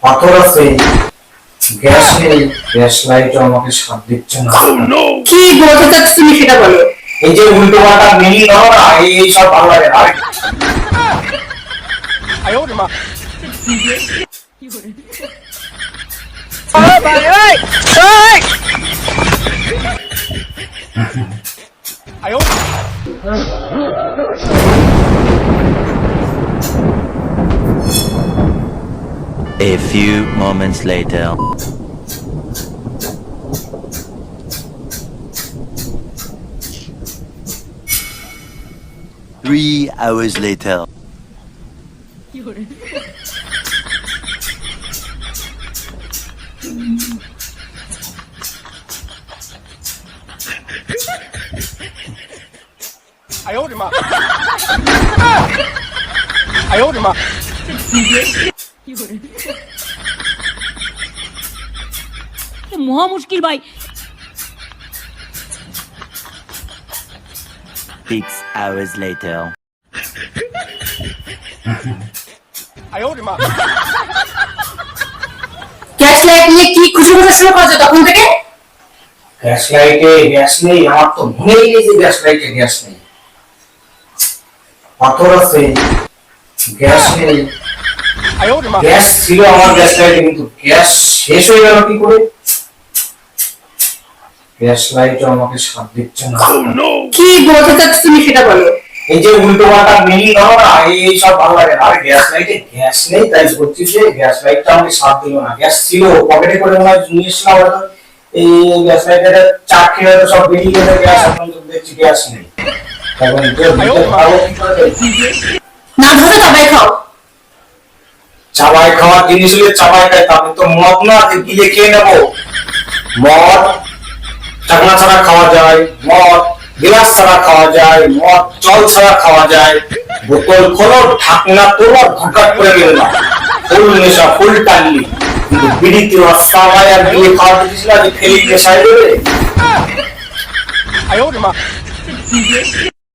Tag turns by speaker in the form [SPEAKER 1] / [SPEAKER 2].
[SPEAKER 1] পাথর আছে, গ্যাস নেই, গ্যাস লাইটও আমাকে সাথ দিচ্ছে না।
[SPEAKER 2] কি বলতে চাচ্ছ তুমি সেটা বলো।
[SPEAKER 1] এই যে উল্টো পাল্টা মিনি দাও না, এই সব ভালো লাগে না।
[SPEAKER 3] A few moments later. Three hours later.
[SPEAKER 4] মহা মুশকিল ভাই।
[SPEAKER 3] 6 hours later.
[SPEAKER 2] গ্যাস লাইট নিয়ে কি খুশি খুশি শুরু করেছো তখন থেকে?
[SPEAKER 1] গ্যাস লাইটে গ্যাস নেই, আমার তো মনেই নেই যে গ্যাস লাইটে গ্যাস নেই। পাথর আছে, গ্যাস নেই, গ্যাস ছিল আমার গ্যাস লাইটে, কিন্তু গ্যাস শেষ হয়ে গেল কি করে? গ্যাস লাইটও আমাকে সাথ দিচ্ছে না।
[SPEAKER 2] কি বলতে চাচ্ছ তুমি সেটা বলো।
[SPEAKER 1] এই যে উল্টো পাল্টা মিনি দাও না, এই সব ভালো লাগে না। আর গ্যাস লাইটে গ্যাস নেই, তাই বলছি যে গ্যাস লাইটটা আমাকে সাথ দিল না। গ্যাস ছিল, পকেটে করে মনে হয় নিয়ে এসলাম হয়তো। এই গ্যাস লাইটের চাপ খেয়ে তো সব বেরিয়ে গেছে, গ্যাস এখন তো দেখছি গ্যাস নেই। এখন যে ভিতরে খাবো কি করে?
[SPEAKER 2] না ধরে তবে খাও।
[SPEAKER 1] চাবাই খাওয়ার জিনিস হলে চাবাই খাই, আমি তো মদ না যে গিলে খেয়ে নেবো। মদ ঢাকনা ছাড়া খাওয়া যায়, মদ গ্লাস ছাড়া খাওয়া যায়, মদ জল ছাড়া খাওয়া যায়। বোতল খোলো, ঢাকনা তোলো, ঘটাট করে গেল না, ফুল নেশা, ফুল টানলি। কিন্তু বিড়িতে চাবাই আর গিলে খাওয়া দিচ্ছিস না, যে ফেলি নেশায় দেবে।